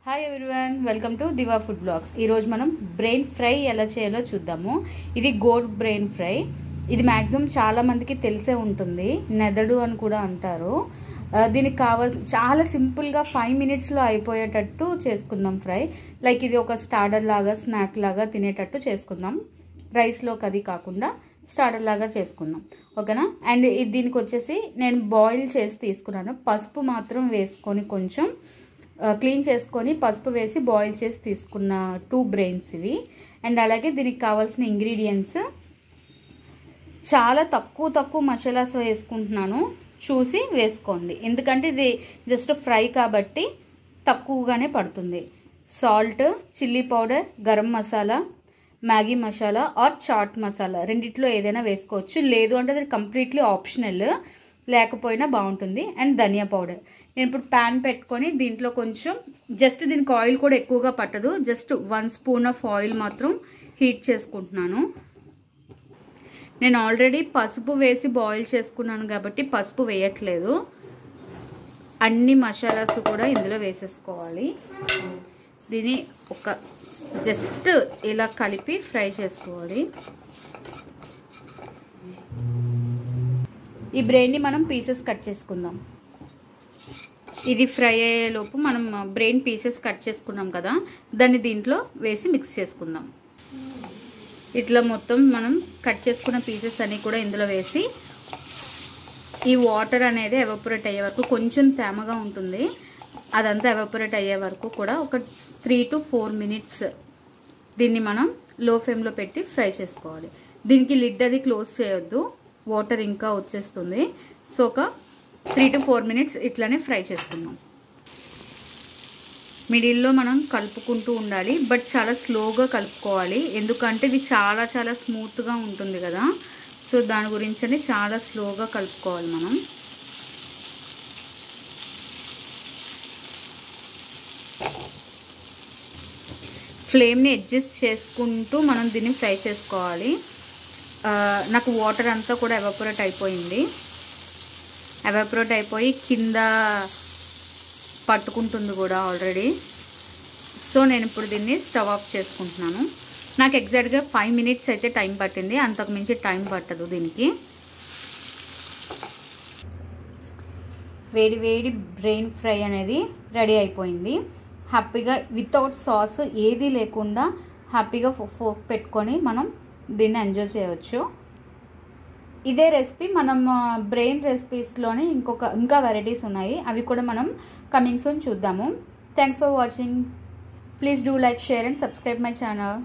Hi everyone, welcome to Diva food blogs. ఈరోజు మనం brain fry ఎలా చేయాలో చూద్దాము. ఇది గోట్ బ్రెయిన్ ఫ్రై. ఇది మ్యాక్సిమం చాలా మందికి తెలిసే ఉంటుంది, నెదడు అని కూడా అంటారు. దీనికి కావాల్సిన చాలా సింపుల్గా 5 minutesలో అయిపోయేటట్టు చేసుకుందాం ఫ్రై. లైక్ ఇది ఒక స్టార్టర్ లాగా, స్నాక్ లాగా తినేటట్టు చేసుకుందాం. రైస్లోకి అది కాకుండా స్టార్టర్ లాగా చేసుకుందాం, ఓకేనా. అండ్ దీనికి వచ్చేసి నేను బాయిల్ చేసి తీసుకున్నాను. పసుపు మాత్రం వేసుకొని కొంచెం క్లీన్ చేసుకొని పసుపు వేసి బాయిల్ చేసి తీసుకున్న 2 బ్రెయిన్స్ ఇవి. అండ్ అలాగే దీనికి కావాల్సిన ఇంగ్రీడియంట్స్ చాలా తక్కువ మసాలాస్ వేసుకుంటున్నాను, చూసి వేసుకోండి. ఎందుకంటే ఇది జస్ట్ ఫ్రై కాబట్టి తక్కువగానే పడుతుంది. Salt, chilli powder, garam masala, Maggi masala or chaat masala రెండిట్లో ఏదైనా వేసుకోవచ్చు. లేదు అంటే అది కంప్లీట్లీ ఆప్షనల్, లేకపోయినా బాగుంటుంది. And dhania powder. నేను ఇప్పుడు ప్యాన్ పెట్టుకొని దీంట్లో కొంచెం జస్ట్ దీనికి ఆయిల్ కూడా ఎక్కువగా పట్టదు, జస్ట్ 1 spoon ఆఫ్ ఆయిల్ మాత్రం హీట్ చేసుకుంటున్నాను. నేను ఆల్రెడీ పసుపు వేసి బాయిల్ చేసుకున్నాను కాబట్టి పసుపు వేయట్లేదు. అన్ని మసాలాస్ కూడా ఇందులో వేసేసుకోవాలి. దీన్ని ఒక జస్ట్ ఇలా కలిపి ఫ్రై చేసుకోవాలి. ఈ బ్రెయిన్ని మనం పీసెస్ కట్ చేసుకుందాం. ఇది ఫ్రై అయ్యేలోపు మనం బ్రెయిన్ పీసెస్ కట్ చేసుకున్నాం కదా, దాన్ని దీంట్లో వేసి మిక్స్ చేసుకుందాం. ఇట్లా మొత్తం మనం కట్ చేసుకున్న పీసెస్ అన్నీ కూడా ఇందులో వేసి ఈ వాటర్ అనేది ఎవాపరేట్ అయ్యే వరకు, కొంచెం తేమగా ఉంటుంది, అదంతా ఎవాపరేట్ అయ్యే వరకు కూడా ఒక 3 to 4 minutes దీన్ని మనం లో ఫ్లేమ్లో పెట్టి ఫ్రై చేసుకోవాలి. దీనికి లిడ్ అది క్లోజ్ చేయొద్దు, వాటర్ ఇంకా వచ్చేస్తుంది. సో ఒక 3 to 4 minutes ఇట్లానే ఫ్రై చేసుకుందాం. మిడిల్లో మనం కలుపుకుంటూ ఉండాలి, బట్ చాలా స్లోగా కలుపుకోవాలి. ఎందుకంటే ఇది చాలా స్మూత్గా ఉంటుంది కదా, సో దాని గురించి చాలా స్లోగా కలుపుకోవాలి మనం. ఫ్లేమ్ని అడ్జస్ట్ చేసుకుంటూ మనం దీన్ని ఫ్రై చేసుకోవాలి. నాకు వాటర్ అంతా కూడా ఎవాపరేట్ అయిపోయి కింద పట్టుకుంటుంది కూడా ఆల్రెడీ. సో నేను ఇప్పుడు దీన్ని స్టవ్ ఆఫ్ చేసుకుంటున్నాను. నాకు ఎగ్జాక్ట్గా 5 minutes అయితే టైం పట్టింది, అంతకు మించి టైం పట్టదు దీనికి. వేడి బ్రెయిన్ ఫ్రై అనేది రెడీ అయిపోయింది. హ్యాపీగా వితౌట్ సాస్ ఏది లేకుండా హ్యాపీగా ఫోక్ పెట్టుకొని మనం దీన్ని ఎంజాయ్ చేయవచ్చు. ఇదే రెసిపీ మనం బ్రెయిన్ రెసిపీస్లోనే ఇంకా వెరైటీస్ ఉన్నాయి, అవి కూడా మనం కమింగ్ సూన్ చూద్దాము. Thanks for watching. Please do like, share and subscribe my channel.